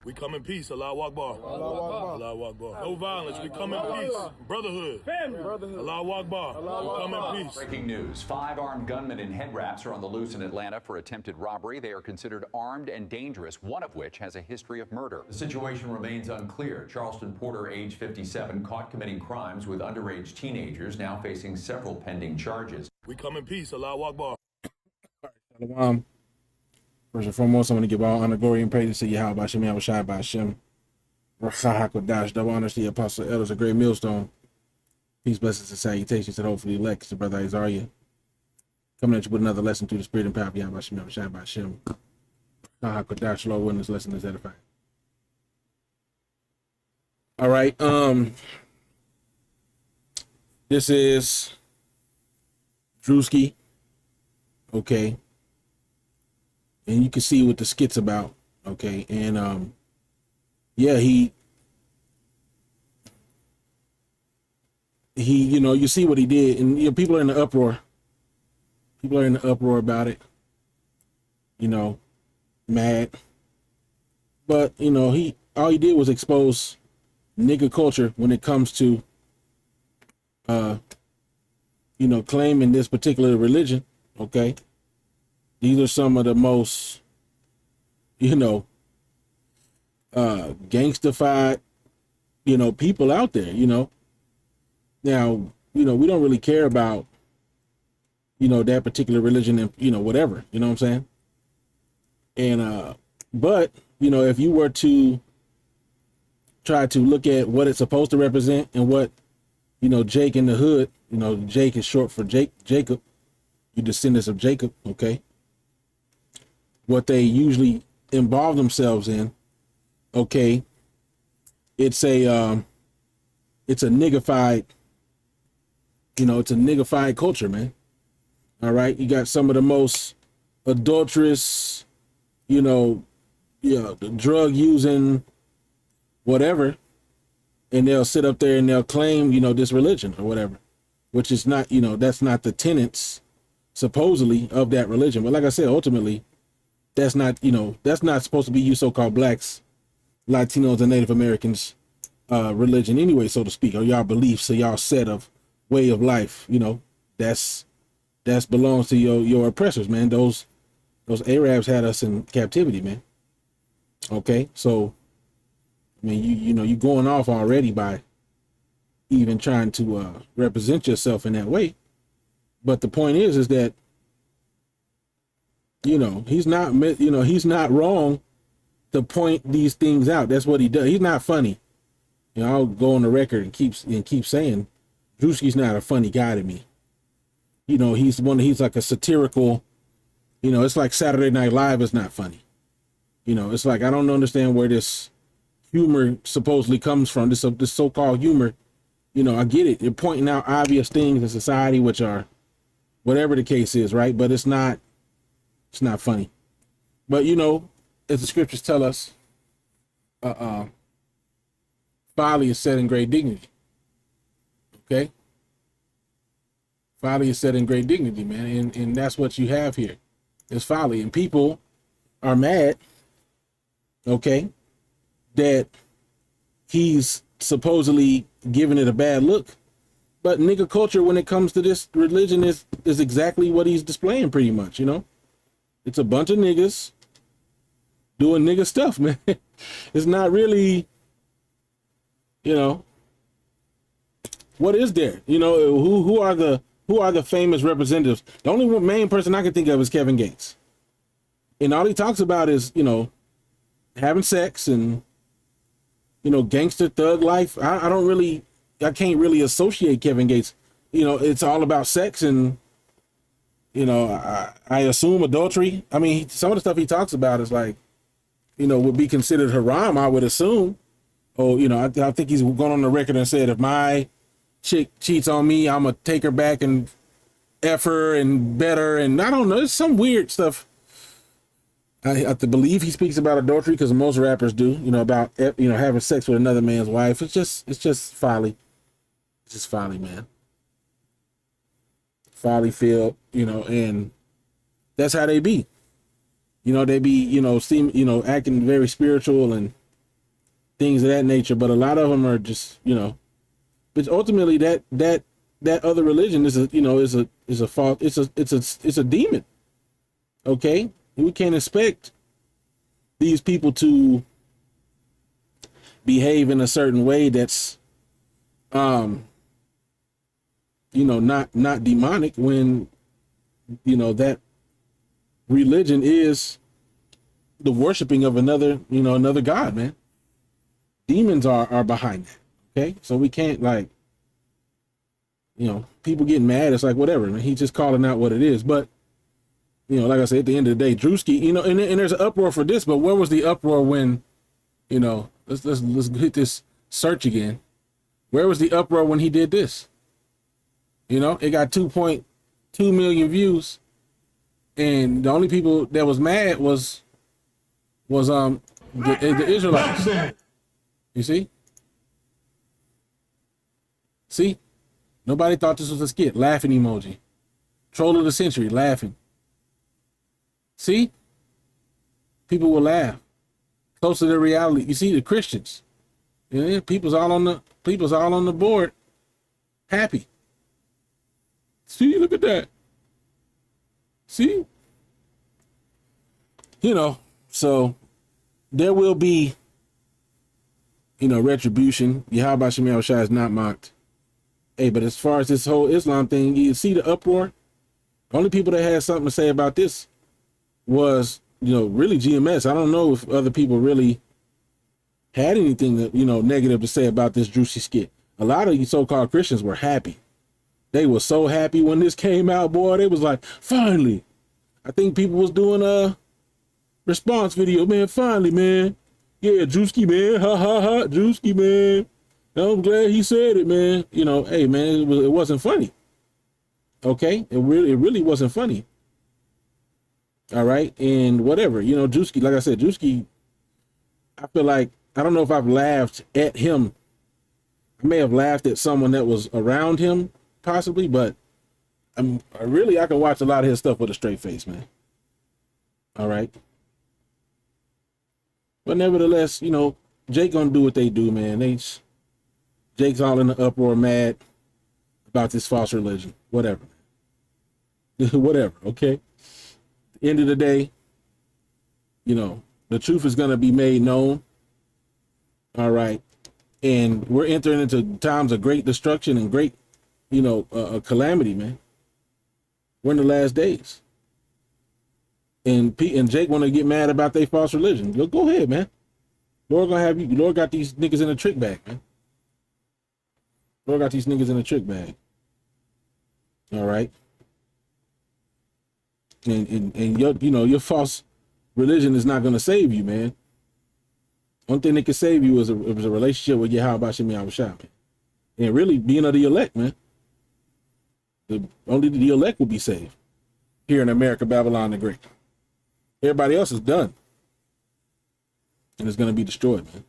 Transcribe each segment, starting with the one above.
We come in peace. Allahu Akbar. Allahu Akbar. No violence. We come in peace. Brotherhood. Family. Allahu Akbar. We come in peace. Breaking news. 5 armed gunmen in head wraps are on the loose in Atlanta for attempted robbery. They are considered armed and dangerous, one of which has a history of murder. The situation remains unclear. Charleston Porter, age 57, caught committing crimes with underage teenagers, now facing several pending charges. We come in peace. Allahu Akbar. First and foremost, I want to give all honor, glory, and praise to Yahweh, Bashem, Yahushai, Bashem, Rachahakodash, double honors to the apostle, elders, a great millstone. Peace, blessings, and salutations to the hopefully elect, to Brother Isaiah. Coming at you with another lesson through the spirit and power of Yahweh, Bashem, Yahushai, Bashem, Rachahakodash, Lord, when this lesson is edifying. All right, this is Threwski, okay. And you can see what the skit's about, okay? And yeah, he you know, you see what he did, and you know, people are in the uproar. People are in the uproar about it, you know, mad. But you know, all he did was expose nigga culture when it comes to you know, claiming this particular religion, okay? These are some of the most, you know, gangstified, you know, people out there, you know. Now, you know, we don't really care about, you know, that particular religion and, you know, whatever, you know what I'm saying? And, but, you know, if you were to try to look at what it's supposed to represent and what, you know, Jake in the hood, you know, Jake is short for Jacob, you descendants of Jacob, okay? What they usually involve themselves in, okay, it's a niggified, you know, it's a niggified culture, man. All right, you got some of the most adulterous, you know, drug using, whatever, and they'll sit up there and they'll claim, you know, this religion or whatever, which is not, you know, that's not the tenets supposedly of that religion. But like I said, ultimately, that's not, you know, that's not supposed to be you so-called blacks, Latinos, and Native Americans religion anyway, so to speak, or y'all beliefs or y'all set of way of life, you know, that's belongs to your oppressors, man. Those Arabs had us in captivity, man. Okay, so I mean, you know, you going off already by even trying to represent yourself in that way. But the point is that, you know, he's not wrong to point these things out. That's what he does. He's not funny. You know, I'll go on the record and keep saying Threwski's not a funny guy to me. You know, he's like a satirical, you know, it's like Saturday Night Live is not funny. You know, it's like, I don't understand where this humor supposedly comes from, this so-called humor. You know, I get it. You're pointing out obvious things in society, which are whatever the case is, right? But it's not funny. But, you know, as the scriptures tell us, folly is set in great dignity. Okay? Folly is set in great dignity, man. And that's what you have here. It's folly. And people are mad, okay, that he's supposedly giving it a bad look. But nigga culture, when it comes to this religion, is exactly what he's displaying pretty much, you know? It's a bunch of niggas doing nigga stuff, man. It's not really, you know, what is there? You know, who are the famous representatives? The only main person I can think of is Kevin Gates. And all he talks about is, you know, having sex and, you know, gangster thug life. I can't really associate Kevin Gates. You know, it's all about sex and, you know, I assume adultery. I mean, some of the stuff he talks about is like, you know, would be considered haram, I would assume. Oh, you know, I think he's gone on the record and said, if my chick cheats on me, I'm going to take her back and F her and bet her. And I don't know, it's some weird stuff. I have to believe he speaks about adultery because most rappers do, you know, about, you know, having sex with another man's wife. It's just folly. It's just folly, man. Folly filled, you know, and that's how they be. You know, they be, you know, acting very spiritual and things of that nature. But a lot of them are just, but ultimately that other religion is a fault. It's a demon. Okay, we can't expect these people to behave in a certain way that's not demonic, when that religion is the worshiping of another god, man. Demons are behind that. Okay, so we can't, like, people getting mad. It's like, whatever, man. He's just calling out what it is. But like I said, at the end of the day, Threwski, and there's an uproar for this. But where was the uproar when, let's hit this search again. Where was the uproar when he did this? It got 2.2 million views, and the only people that was mad was the Israelites. You see, nobody thought this was a skit. Laughing emoji, troll of the century, laughing. See, people will laugh. Close to the reality. You see, the Christians, people's all on the board, happy. See, look at that. See, so there will be, retribution. Yahweh Shem Yahushua is not mocked. Hey, but as far as this whole Islam thing, you see the uproar. The only people that had something to say about this was, really GMS. I don't know if other people really had anything that, negative to say about this Threwski skit. A lot of you so-called Christians were happy. They were so happy when this came out, boy. They was like, finally. I think people was doing a response video, man. Finally, man. Yeah, Threwski, man. Ha ha ha. Threwski, man. I'm glad he said it, man. Hey, man, it wasn't funny. Okay, it really wasn't funny. All right, and whatever, Threwski, like I said, Threwski, I feel like, I don't know if I've laughed at him. I may have laughed at someone that was around him, possibly, but I can watch a lot of his stuff with a straight face, man. All right. But nevertheless, Jake gonna do what they do, man. Jake's all in the uproar, mad about this false religion. Whatever. Whatever, okay? At the end of the day, the truth is gonna be made known. All right. And we're entering into times of great destruction and great, calamity, man. We're in the last days. And Pete and Jake want to get mad about their false religion. Go ahead, man. Lord gonna have you. Lord got these niggas in a trick bag, man. Lord got these niggas in a trick bag. All right. And your false religion is not gonna save you, man. One thing that can save you is a relationship with Yahweh Shem Yahushua, man. And really being of the elect, man. Only the elect will be saved here in America, Babylon the Great. Everybody else is done. And it's going to be destroyed, man.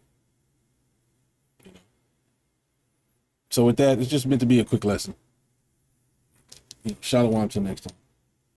So with that, it's just meant to be a quick lesson. Shalom till next time.